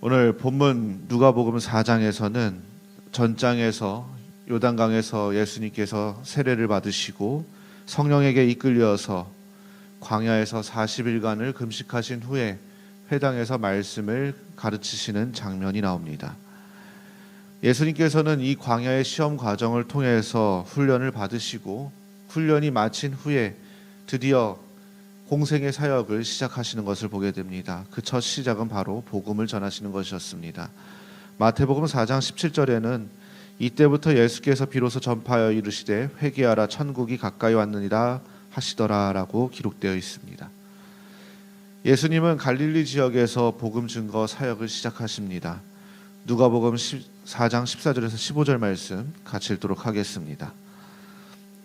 오늘 본문 누가복음 4장에서는 전장에서 요단강에서 예수님께서 세례를 받으시고 성령에게 이끌려서 광야에서 40일간을 금식하신 후에 회당에서 말씀을 가르치시는 장면이 나옵니다. 예수님께서는 이 광야의 시험 과정을 통해서 훈련을 받으시고 훈련이 마친 후에 드디어 공생의 사역을 시작하시는 것을 보게 됩니다. 그 첫 시작은 바로 복음을 전하시는 것이었습니다. 마태복음 4장 17절에는 이때부터 예수께서 비로소 전파하여 이르시되 회개하라 천국이 가까이 왔느니라 하시더라라고 기록되어 있습니다. 예수님은 갈릴리 지역에서 복음 증거 사역을 시작하십니다. 누가복음 4장 14절에서 15절 말씀 같이 읽도록 하겠습니다.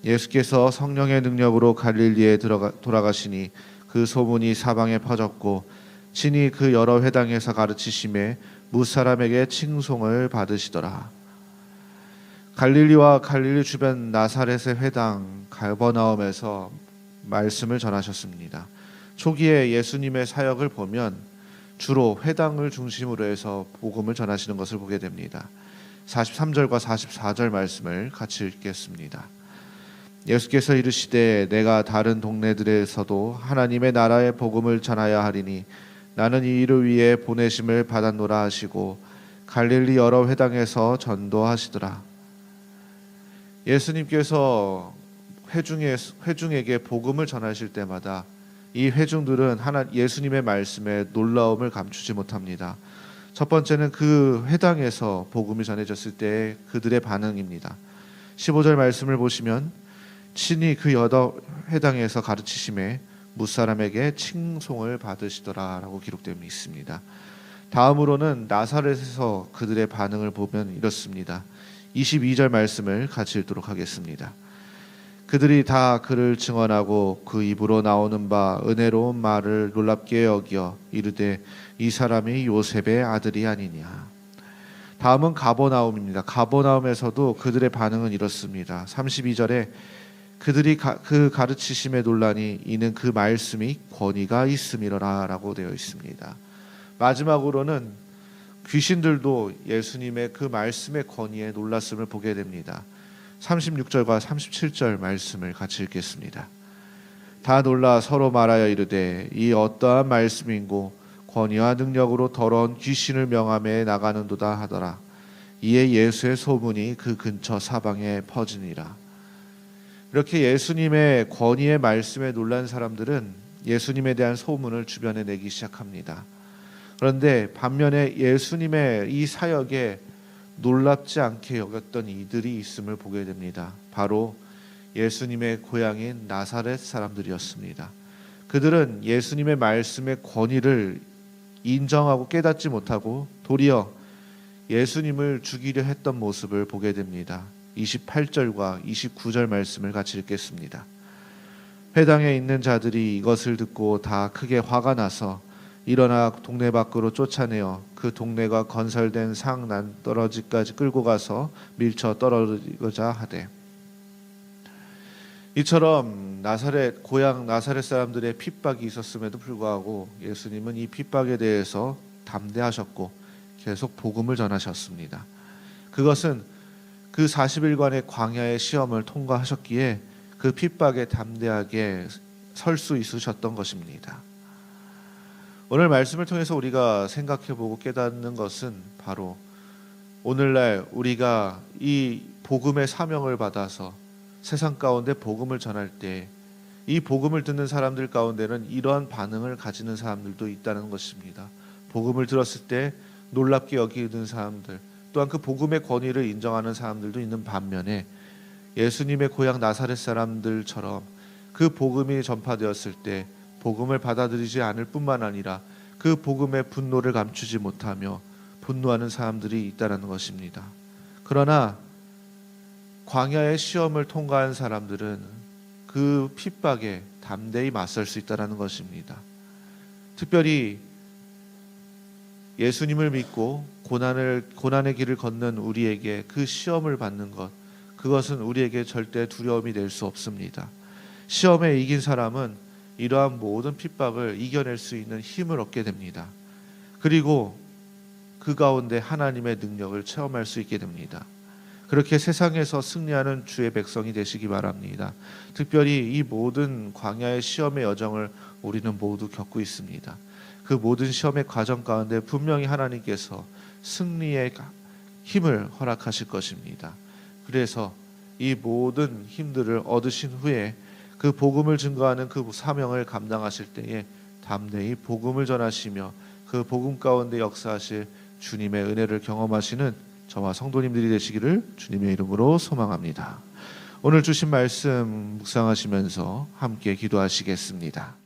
예수께서 성령의 능력으로 갈릴리에 돌아가시니 그 소문이 사방에 퍼졌고 친히 그 여러 회당에서 가르치심에 무사람에게 칭송을 받으시더라. 갈릴리와 갈릴리 주변 나사렛의 회당 가버나움에서 말씀을 전하셨습니다. 초기에 예수님의 사역을 보면 주로 회당을 중심으로 해서 복음을 전하시는 것을 보게 됩니다. 43절과 44절 말씀을 같이 읽겠습니다. 예수께서 이르시되 내가 다른 동네들에서도 하나님의 나라의 복음을 전하야 하리니 나는 이 일을 위해 보내심을 받았노라 하시고 갈릴리 여러 회당에서 전도하시더라. 예수님께서 회중에게 복음을 전하실 때마다 이 회중들은 예수님의 말씀에 놀라움을 감추지 못합니다. 첫 번째는 그 회당에서 복음이 전해졌을 때 그들의 반응입니다. 15절 말씀을 보시면 친히 그 여러 회당에서 가르치심에 무사람에게 칭송을 받으시더라라고 기록되어 있습니다. 다음으로는 나사렛에서 그들의 반응을 보면 이렇습니다. 22절 말씀을 같이 읽도록 하겠습니다. 그들이 다 그를 증언하고 그 입으로 나오는 바 은혜로운 말을 놀랍게 여겨 이르되 이 사람이 요셉의 아들이 아니냐. 다음은 가버나움입니다. 가버나움에서도 그들의 반응은 이렇습니다. 32절에 그들이 그 가르치심에 놀라니 이는 그 말씀이 권위가 있음이로라라고 되어 있습니다. 마지막으로는 귀신들도 예수님의 그 말씀의 권위에 놀랐음을 보게 됩니다. 36절과 37절 말씀을 같이 읽겠습니다. 다 놀라 서로 말하여 이르되 이 어떠한 말씀인고 권위와 능력으로 더러운 귀신을 명함에 나가는도다 하더라. 이에 예수의 소문이 그 근처 사방에 퍼지니라. 이렇게 예수님의 권위의 말씀에 놀란 사람들은 예수님에 대한 소문을 주변에 내기 시작합니다. 그런데 반면에 예수님의 이 사역에 놀랍지 않게 여겼던 이들이 있음을 보게 됩니다. 바로 예수님의 고향인 나사렛 사람들이었습니다. 그들은 예수님의 말씀의 권위를 인정하고 깨닫지 못하고 도리어 예수님을 죽이려 했던 모습을 보게 됩니다. 28절과 29절 말씀을 같이 읽겠습니다. 회당에 있는 자들이 이것을 듣고 다 크게 화가 나서 일어나 동네 밖으로 쫓아내어 그 동네가 건설된 상 난떨어지까지 끌고 가서 밀쳐 떨어지고자 하되. 이처럼 고향 나사렛 사람들의 핍박이 있었음에도 불구하고 예수님은 이 핍박에 대해서 담대하셨고 계속 복음을 전하셨습니다. 그것은 그 40일간의 광야의 시험을 통과하셨기에 그 핍박에 담대하게 설 수 있으셨던 것입니다. 오늘 말씀을 통해서 우리가 생각해보고 깨닫는 것은 바로 오늘날 우리가 이 복음의 사명을 받아서 세상 가운데 복음을 전할 때 이 복음을 듣는 사람들 가운데는 이러한 반응을 가지는 사람들도 있다는 것입니다. 복음을 들었을 때 놀랍게 여기는 사람들, 또한 그 복음의 권위를 인정하는 사람들도 있는 반면에 예수님의 고향 나사렛 사람들처럼 그 복음이 전파되었을 때 복음을 받아들이지 않을 뿐만 아니라 그 복음의 분노를 감추지 못하며 분노하는 사람들이 있다는 것입니다. 그러나 광야의 시험을 통과한 사람들은 그 핍박에 담대히 맞설 수 있다는 것입니다. 특별히 예수님을 믿고 고난의 길을 걷는 우리에게 그 시험을 받는 것, 그것은 우리에게 절대 두려움이 될 수 없습니다. 시험에 이긴 사람은 이러한 모든 핍박을 이겨낼 수 있는 힘을 얻게 됩니다. 그리고 그 가운데 하나님의 능력을 체험할 수 있게 됩니다. 그렇게 세상에서 승리하는 주의 백성이 되시기 바랍니다. 특별히 이 모든 광야의 시험의 여정을 우리는 모두 겪고 있습니다. 그 모든 시험의 과정 가운데 분명히 하나님께서 승리의 힘을 허락하실 것입니다. 그래서 이 모든 힘들을 얻으신 후에 그 복음을 증거하는 그 사명을 감당하실 때에 담대히 복음을 전하시며 그 복음 가운데 역사하실 주님의 은혜를 경험하시는 저와 성도님들이 되시기를 주님의 이름으로 소망합니다. 오늘 주신 말씀 묵상하시면서 함께 기도하시겠습니다.